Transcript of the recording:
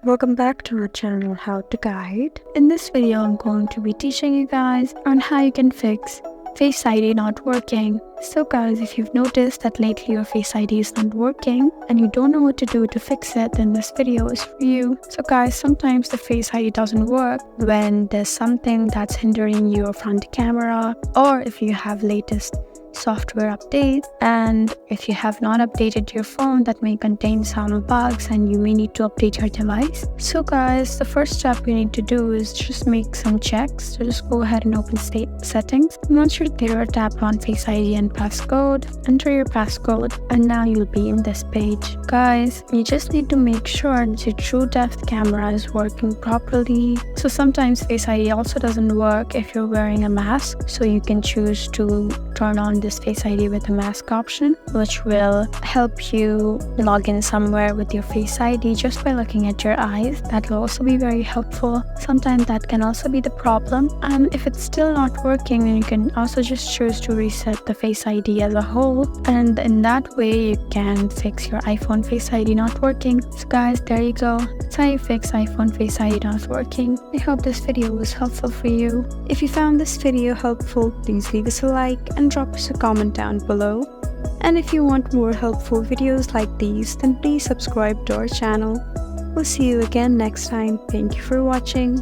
Welcome back to our channel How to Guide. In this video, I'm going to be teaching you guys on how you can fix Face ID not working. So guys, if you've noticed that lately your Face ID is not working and you don't know what to do to fix it, then this video is for you. So guys, sometimes the Face ID doesn't work when there's something that's hindering your front camera, or if you have latest software updates, and if you have not updated your phone, that may contain some bugs and you may need to update your device. So guys, the first step you need to do is just make some checks. So just go ahead and open state settings. Once you're there, tap on Face ID and passcode, enter your passcode, and now you'll be in this page. Guys, you just need to make sure that your true depth camera is working properly. So sometimes Face ID also doesn't work if you're wearing a mask, so you can choose to turn on this Face ID with a mask option, which will help you log in somewhere with your Face ID just by looking at your eyes. That will also be very helpful. Sometimes that can also be the problem, and if it's still not working, then you can also just choose to reset the Face ID as a whole, and in that way you can fix your iPhone Face ID not working. So guys, there you go. That's how you fix iPhone Face ID not working. I hope this video was helpful for you. If you found this video helpful, please leave us a like and drop us a comment down below. And if you want more helpful videos like these, then please subscribe to our channel. We'll see you again next time. Thank you for watching.